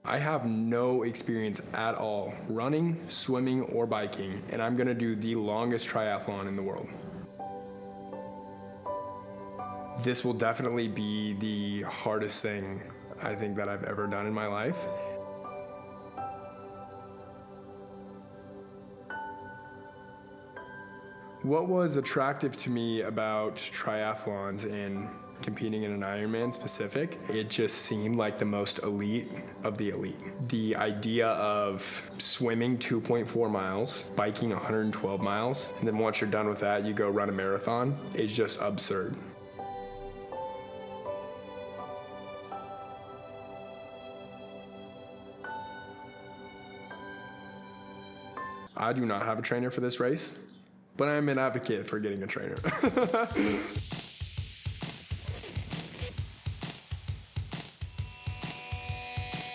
I have no experience at all running, swimming, or biking, and I'm gonna do the longest triathlon in the world. This will definitely be the hardest thing I think that I've ever done in my life. What was attractive to me about triathlons and competing in an Ironman specific, it just seemed like the most elite of the elite. The idea of swimming 2.4 miles, biking 112 miles, and then once you're done with that, you go run a marathon is just absurd. I do not have a trainer for this race, but I'm an advocate for getting a trainer.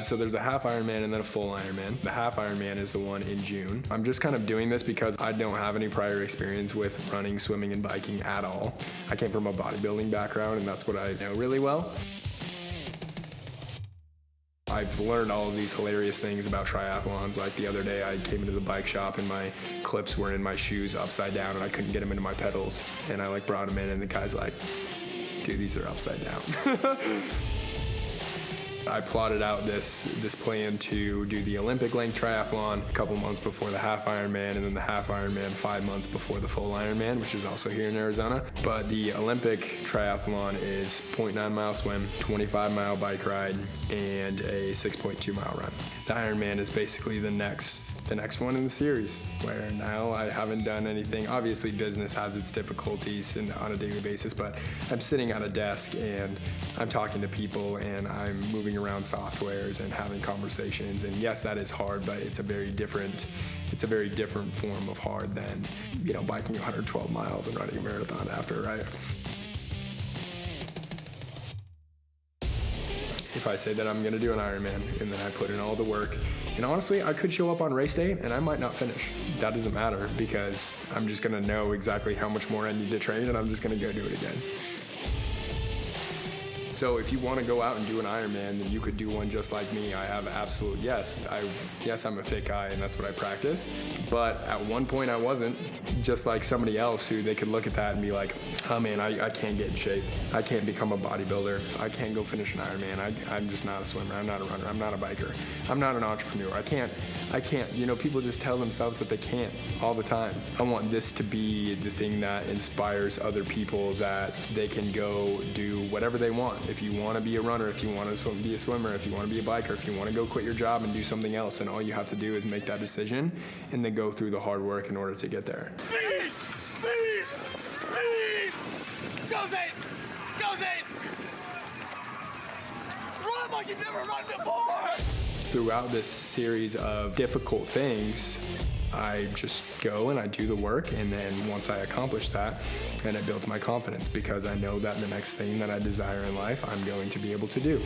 So there's a half Ironman and then a full Ironman. The half Ironman is the one in June. I'm just kind of doing this because I don't have any prior experience with running, swimming, and biking at all. I came from a bodybuilding background, and that's what I know really well. I've learned all of these hilarious things about triathlons. Like the other day, I came into the bike shop and my clips were in my shoes upside down and I couldn't get them into my pedals. And I brought them in and the guy's like, dude, these are upside down. I plotted out this plan to do the Olympic length triathlon a couple months before the half Ironman, and then the half Ironman 5 months before the full Ironman, which is also here in Arizona. But the Olympic triathlon is 0.9 mile swim, 25 mile bike ride, and a 6.2 mile run. The Ironman is basically the next one in the series, where now I haven't done anything. Obviously business has its difficulties on a daily basis, but I'm sitting at a desk and I'm talking to people and I'm moving around softwares and having conversations. And yes, that is hard, but it's a very different form of hard than, biking 112 miles and running a marathon after, right? If I say that I'm gonna do an Ironman and then I put in all the work, and honestly, I could show up on race day and I might not finish. That doesn't matter because I'm just gonna know exactly how much more I need to train and I'm just gonna go do it again. So if you want to go out and do an Ironman, then you could do one just like me. I have absolute yes, I'm a fit guy and that's what I practice. But at one point I wasn't, just like somebody else who they could look at that and be like, oh man, I can't get in shape. I can't become a bodybuilder. I can't go finish an Ironman. I'm just not a swimmer. I'm not a runner. I'm not a biker. I'm not an entrepreneur. I can't, people just tell themselves that they can't all the time. I want this to be the thing that inspires other people that they can go do whatever they want. If you want to be a runner, if you want to be a swimmer, if you want to be a biker, if you want to go quit your job and do something else, and all you have to do is make that decision and then go through the hard work in order to get there. Speed! Speed! Speed! Go Zaine! Go Zaine! Run like you've never run before! Throughout this series of difficult things, I just go and I do the work, and then once I accomplish that, then I build my confidence because I know that the next thing that I desire in life, I'm going to be able to do.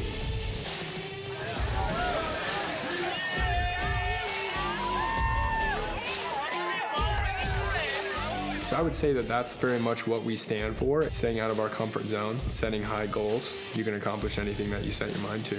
So I would say that that's very much what we stand for, staying out of our comfort zone, setting high goals. You can accomplish anything that you set your mind to.